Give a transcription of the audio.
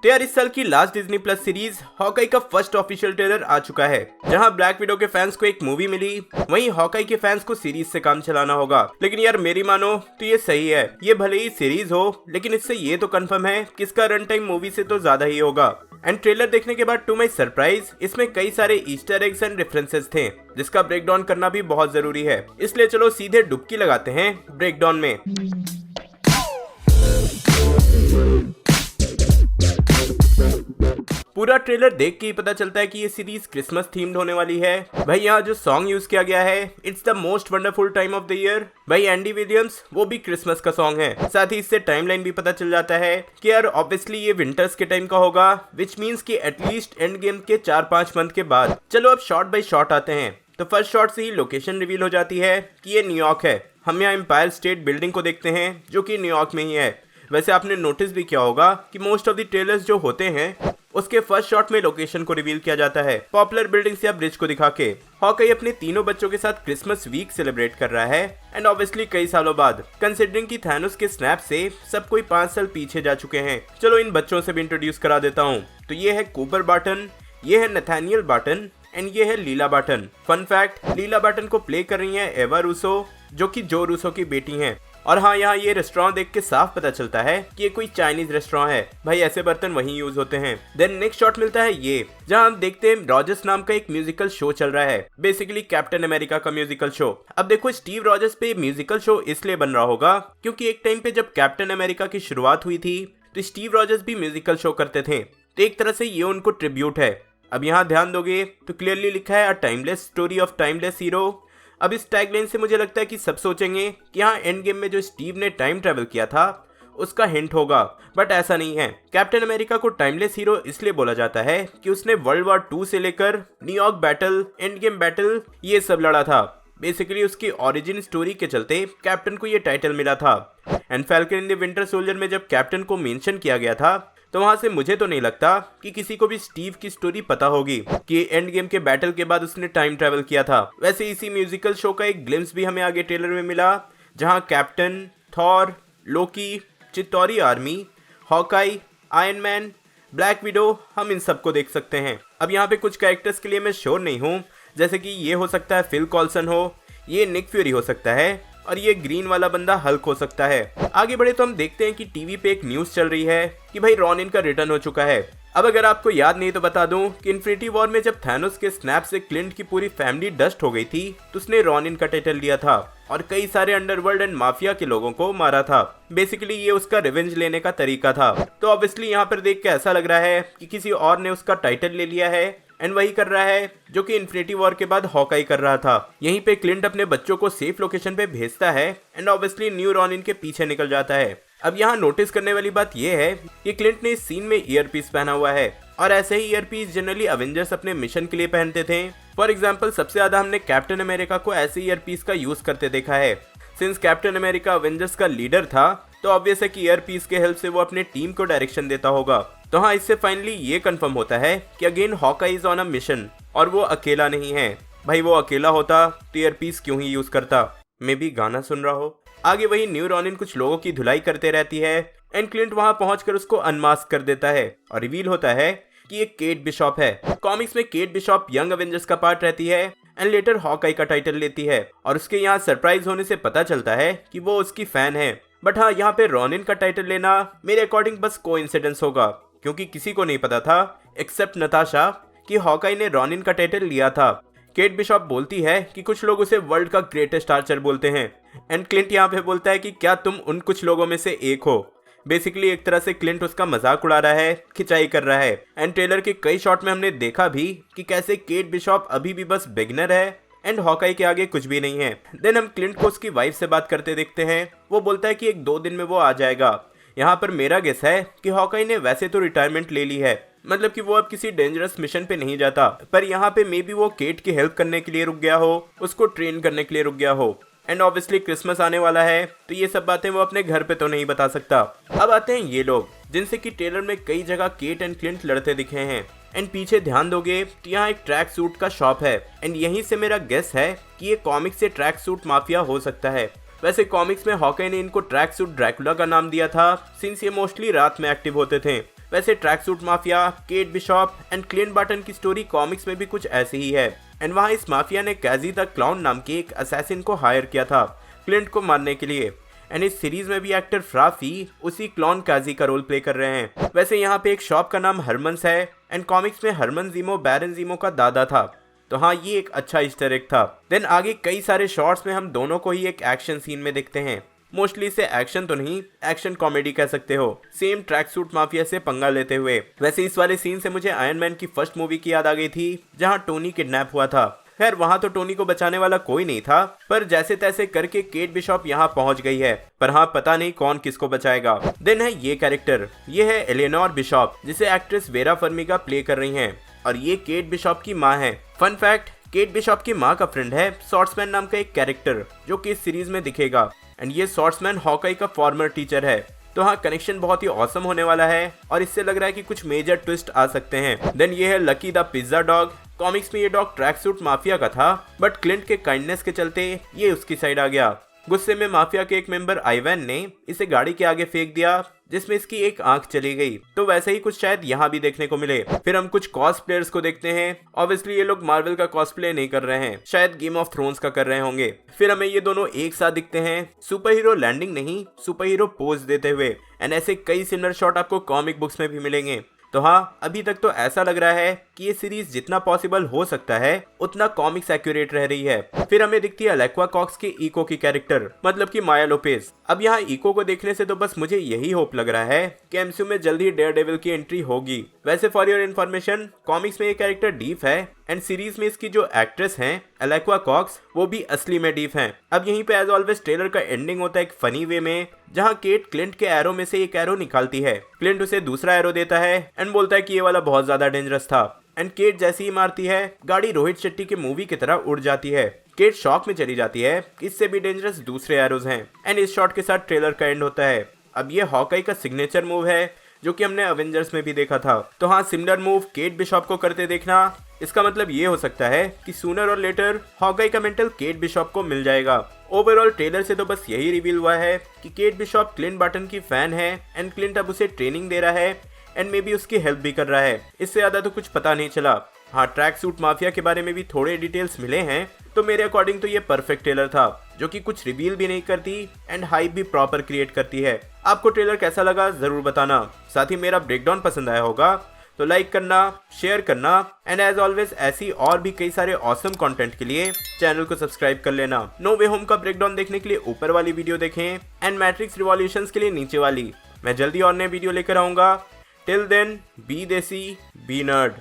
तो यार इस साल की last Disney plus series Hawkeye का फर्स्ट ऑफिशियल ट्रेलर आ चुका है। जहां ब्लैक विडो के फैंस को एक मूवी मिली, वहीं हॉकाई के फैंस को सीरीज से काम चलाना होगा। लेकिन यार मेरी मानो तो ये सही है। ये भले ही सीरीज हो, लेकिन इससे ये तो कंफर्म है कि इसका रन टाइम मूवी से तो ज्यादा ही होगा। एंड ट्रेलर देखने के बाद टू माई सरप्राइज इसमें कई सारे ईस्टर एग्स एंड रेफरेंसेस थे, जिसका ब्रेकडाउन करना भी बहुत जरूरी है। इसलिए चलो सीधे डुबकी लगाते हैं ब्रेकडाउन में। पूरा ट्रेलर देख के ही पता चलता है कि ये सीरीज क्रिसमस थीम्ड होने वाली है। भाई यहाँ जो सॉन्ग यूज किया गया है, it's the most wonderful time of the year, भाई एंडी विलियम्स, वो भी क्रिसमस का सॉन्ग है। साथ ही इससे टाइमलाइन भी पता चल जाता है कि यार ऑब्वियसली ये विंटर्स के टाइम का होगा, विच मीन्स कि एटलीस्ट एंड गेम के 4-5 मंथ के बाद। चलो अब शॉट बाय शॉट आते हैं। तो फर्स्ट शॉट से ही लोकेशन रिवील हो जाती है कि ये न्यूयॉर्क है। हम यहाँ एम्पायर स्टेट बिल्डिंग को देखते हैं, जो कि न्यूयॉर्क में ही है। वैसे आपने नोटिस भी किया होगा कि मोस्ट ऑफ द ट्रेलर्स जो होते हैं उसके फर्स्ट शॉट में लोकेशन को रिवील किया जाता है, पॉपुलर बिल्डिंग्स या ब्रिज को दिखा के। हॉकाई अपने तीनों बच्चों के साथ क्रिसमस वीक सेलिब्रेट कर रहा है, एंड ऑब्वियसली कई सालों बाद, कंसिडरिंग कि थैनोस के स्नैप से सब कोई 5 साल पीछे जा चुके हैं। चलो इन बच्चों से भी इंट्रोड्यूस करा देता हूँ। तो ये है कूपर बार्टन, ये है नथानियल बार्टन, एंड ये है लीला बार्टन। फन फैक्ट, लीला बार्टन को प्ले कर रही है एवा रूसो, जो कि जो रूसो की बेटी हैं। और हाँ, यहाँ ये रेस्टोरेंट देख के साफ पता चलता है कि ये कोई चाइनीज रेस्टोरेंट है। भाई ऐसे बर्तन वहीं यूज होते हैं। देन नेक्स्ट शॉट मिलता है ये, जहाँ हम देखते हैं रॉजर्स नाम का एक म्यूजिकल शो चल रहा है, बेसिकली कैप्टन अमेरिका का म्यूजिकल शो। अब देखो स्टीव रॉजर्स पे म्यूजिकल शो इसलिए बन रहा होगा क्योंकि एक टाइम पे जब कैप्टन अमेरिका की शुरुआत हुई थी तो स्टीव रॉजर्स भी म्यूजिकल शो करते थे, तो एक तरह से ये उनको ट्रिब्यूट है। अब यहाँ ध्यान दोगे तो क्लियरली लिखा है a timeless story of timeless hero. अब इस टैगलाइन से मुझे लगता है कि सब सोचेंगे कि यहाँ एंड गेम में जो स्टीव ने टाइम ट्रैवल किया था उसका हिंट होगा, बट ऐसा नहीं है। कैप्टन अमेरिका को टाइमलेस हीरो इसलिए बोला जाता है कि उसने वर्ल्ड वॉर 2 से लेकर New York battle, end game battle, ये सब लड़ा था। बेसिकली उसकी ओरिजिन स्टोरी के चलते कैप्टन को ये टाइटल मिला था। And falcon in the winter soldier में जब कैप्टन को मेंशन किया गया था, तो वहां से मुझे तो नहीं लगता कि किसी को भी स्टीव की स्टोरी पता होगी कि एंड गेम के बैटल के बाद उसने टाइम ट्रैवल किया था। वैसे इसी म्यूजिकल शो का एक ग्लिम्स भी हमें आगे ट्रेलर में मिला, जहां captain, Thor, Loki, Chitauri army, Hawkeye, iron man, black widow, हम इन सबको देख सकते हैं। अब यहाँ पे कुछ कैरेक्टर्स के लिए मैं श्योर नहीं हूँ, जैसे कि ये हो सकता है फिल कॉल्सन हो, ये निक फ्यूरी हो सकता है, और ये ग्रीन वाला बंदा हल्क हो सकता है। आगे बढ़े तो हम देखते हैं कि टीवी पे एक न्यूज चल रही है कि भाई रॉनिन का रिटर्न हो चुका है। अब अगर आपको याद नहीं तो बता दूं कि इन्फिनिटी वॉर में जब थैनोस के स्नैप से क्लिंट की पूरी फैमिली डस्ट हो गई थी, तो उसने रॉनिन का टाइटल लिया था और कई सारे अंडरवर्ल्ड एंड माफिया के लोगों को मारा था। बेसिकली ये उसका रिवेंज लेने का तरीका था। तो ऑब्वियसली यहाँ पर देख के ऐसा लग रहा है कि किसी और ने उसका टाइटल ले लिया है, एंड वही कर रहा है जो कि इन्फिनिटी वॉर के बाद हॉकाई कर रहा था। यहीं पे क्लिंट अपने बच्चों को सेफ लोकेशन पे भेजता है, एंड ऑब्वियसली न्यू रॉनिन के पीछे निकल जाता है। अब यहाँ नोटिस करने वाली बात यह है कि क्लिंट ने इस सीन में ईयरपीस पहना हुआ है, और ऐसे ही ईयरपीस जनरली अवेंजर्स अपने मिशन के लिए पहनते थे। फॉर एग्जाम्पल सबसे ज्यादा हमने कैप्टन अमेरिका को ऐसे ईयरपीस का यूज करते देखा है। सिंस कैप्टन अमेरिका अवेंजर्स का लीडर था, तो ऑब्वियस है कि ईयरपीस के हेल्प से वो अपने टीम को डायरेक्शन देता होगा। तो हाँ, इससे फाइनली ये कंफर्म होता है कि again Hawkeye is on a mission, और वो अकेला नहीं है। भाई वो अकेला होता तो ईयरपीस क्यों ही यूज करता, मे बी गाना सुन रहा हो। आगे वही न्यू रॉनिन कुछ लोगों की धुलाई करते रहती है, एंड क्लिंट वहां पहुंचकर उसको अनमास्क कर देता है, और रिवील होता है कि ये केट बिशॉप है। कॉमिक्स में केट बिशॉप यंग अवेंजर्स का पार्ट रहती है, एंड लेटर हॉकाई का टाइटल लेती है, और उसके यहाँ सरप्राइज होने से पता चलता है कि वो उसकी फैन है। बट हाँ, यहाँ पे रॉनिन का टाइटल लेना मेरे अकॉर्डिंग बस कोइंसिडेंस होगा, क्योंकि किसी को नहीं पता था एक्सेप्ट नताशा कि हॉकाई ने रॉनिन का टाइटल लिया था। केट बिशॉप बोलती है कि कुछ लोग उसे वर्ल्ड का ग्रेटेस्ट आर्चर बोलते हैं, एंड क्लिंट यहाँ पे बोलता है कि क्या तुम उन कुछ लोगों में से एक हो। बेसिकली एक तरह से क्लिंट उसका मजाक उड़ा रहा है, खिंचाई कर रहा है। एंड ट्रेलर के कई शॉट में हमने देखा भी कि कैसे केट बिशॉप अभी भी बस बिगिनर है, एंड हॉकाई के आगे कुछ भी नहीं है। देन हम क्लिंट को उसकी वाइफ से बात करते देखते हैं। वो बोलता है कि 1-2 दिन में वो आ जाएगा। यहाँ पर मेरा गेस है कि हॉकाई ने वैसे तो रिटायरमेंट ले ली है, मतलब कि वो अब किसी डेंजरस मिशन पे नहीं जाता, पर यहाँ पे मे बी वो केट की हेल्प करने के लिए रुक गया हो, उसको ट्रेन करने के लिए रुक गया हो। एंड ऑब्वियसली क्रिसमस आने वाला है, तो ये सब बातें वो अपने घर पे तो नहीं बता सकता। अब आते हैं ये लोग, जिनसे कि ट्रेलर में कई जगह केट एंड क्लिंट लड़ते दिखे हैं। एंड पीछे ध्यान दोगे तो यहाँ एक ट्रैक सूट का शॉप है, एंड यहीं से मेरा गेस है कि ये कॉमिक्स से ट्रैक सूट माफिया हो सकता है। वैसे कॉमिक्स में हॉकाई ने इनको ट्रैक सूट ड्रैकुला का नाम दिया था, सिंस ये मोस्टली रात में एक्टिव होते थे। वैसे track suit mafia, Kate Bishop and Clint Barton की स्टोरी कॉमिक्स में भी कुछ ऐसी ही है। एंड वहाँ इस माफिया ने कैजी द क्लाउन नाम के एक असैसिन को हायर किया था क्लिंट को मारने के लिए। एंड इस सीरीज में भी एक्टर फ्राफी उसी क्लॉन काजी का रोल प्ले कर रहे हैं। वैसे यहाँ पे एक शॉप का नाम हरमन्स है एंड कॉमिक्स में हरमन जीमो बैरन जीमो का दादा था, तो हाँ ये एक अच्छा ईस्टर एग था। देन आगे कई सारे शॉर्ट्स में हम दोनों को ही एक एक्शन सीन में देखते हैं। मोस्टली इसे एक्शन तो नहीं, एक्शन कॉमेडी कह सकते हो, सेम ट्रैक सूट माफिया से पंगा लेते हुए। वैसे इस वाले सीन से मुझे आयरन मैन की फर्स्ट मूवी की याद आ गई थी जहाँ टोनी किडनैप हुआ था। खैर वहां तो टोनी को बचाने वाला कोई नहीं था, पर जैसे तैसे करके केट बिशॉप यहाँ पहुंच गई है, पर हाँ पता नहीं कौन किसको बचाएगा। देन है ये कैरेक्टर, ये है एलेनोर बिशॉप जिसे एक्ट्रेस वेरा फर्मिगा प्ले कर रही हैं, और ये केट बिशॉप की माँ है। फन फैक्ट, केट बिशॉप की माँ का फ्रेंड है स्वॉर्ड्समैन नाम का एक कैरेक्टर जो कि इस सीरीज में दिखेगा। एंड ये स्वॉर्ड्समैन हॉकाई का फॉर्मर टीचर है, तो हाँ कनेक्शन बहुत ही ऑसम होने वाला है और इससे लग रहा है कि कुछ मेजर ट्विस्ट आ सकते हैं। देन ये है lucky the pizza dog. Comics में ये डॉग ट्रैक सूट माफिया का था, बट क्लिंट के काइंडनेस के चलते ये उसकी साइड आ गया। गुस्से में माफिया के एक मेंबर आइवैन ने इसे गाड़ी के आगे फेंक दिया जिसमें इसकी एक आंख चली गई, तो वैसे ही कुछ शायद यहाँ भी देखने को मिले। फिर हम कुछ कॉस प्लेयर्स को देखते हैं। ऑब्वियसली ये लोग मार्वल का कॉस्प्ले नहीं कर रहे हैं, शायद गेम ऑफ थ्रोन्स का कर रहे होंगे। फिर हमें ये दोनों एक साथ दिखते हैं, सुपर हीरो लैंडिंग नहीं, सुपर हीरो पोज देते हुए। एंड ऐसे कई सिमिलर शॉट आपको कॉमिक बुक्स में भी मिलेंगे। तो हाँ अभी तक तो ऐसा लग रहा है कि ये सीरीज जितना पॉसिबल हो सकता है उतना कॉमिक्स एक्यूरेट रह रही है। फिर हमें दिखती है अलेक्वा कॉक्स की इको की कैरेक्टर, मतलब कि माया लोपेज। अब यहाँ इको को देखने से तो बस मुझे यही होप लग रहा है कि एमसीयू में जल्द ही डेयरडेविल की एंट्री होगी। वैसे फॉर योर इन्फॉर्मेशन, कॉमिक्स में ये कैरेक्टर डीफ है एंड सीरीज में इसकी जो एक्ट्रेस हैं अलेक्वा कॉक्स वो भी असली में डीफ हैं। अब यहीं पे एज ऑलवेज ट्रेलर का एंडिंग होता है एक फनी वे में, जहाँ केट क्लिंट के एरो में से एक एरो निकालती है। क्लिंट उसे दूसरा एरो देता है एंड बोलता है कि ये वाला बहुत ज्यादा डेंजरस था। एंड केट जैसे ही मारती है गाड़ी रोहित शेट्टी की मूवी की तरह उड़ जाती है। केट शॉक में चली जाती है, इससे भी डेंजरस दूसरे एरोज हैं। एंड इस शॉट के साथ ट्रेलर का एंड होता है। अब ये हॉकाई का सिग्नेचर मूव है जो कि हमने अवेंजर्स में भी देखा था। तो हाँ सिमिलर मूव केट बिशॉप को करते देखना, इसका मतलब ये हो सकता है कि सूनर और लेटर हॉकाई का मेंटल केट बिशॉप को मिल जाएगा। ओवरऑल ट्रेलर से तो बस यही रिवील हुआ है कि केट बिशॉप क्लिंट बार्टन की फैन है एंड क्लिंट अब उसे ट्रेनिंग दे रहा है एंड मे बी उसकी हेल्प भी कर रहा है। इससे ज्यादा तो कुछ पता नहीं चला। हाँ ट्रैक सूट माफिया के बारे में भी थोड़े डिटेल्स मिले हैं, तो मेरे अकॉर्डिंग तो ये परफेक्ट ट्रेलर था जो कि कुछ रिवील भी नहीं करती एंड हाइप भी प्रॉपर क्रिएट करती है। आपको ट्रेलर कैसा लगा जरूर बताना। साथ ही मेरा ब्रेकडाउन पसंद आया होगा तो लाइक करना, शेयर करना एंड एज ऑलवेज ऐसी और भी कई सारे ऑसम कंटेंट के लिए चैनल को सब्सक्राइब कर लेना। नो वे होम का ब्रेकडाउन देखने के लिए ऊपर वाली वीडियो देखें एंड मैट्रिक्स रिवॉल्यूशंस के लिए नीचे वाली। मैं जल्दी और नए वीडियो लेकर आऊंगा। टिल देन बी देसी बी नर्ड।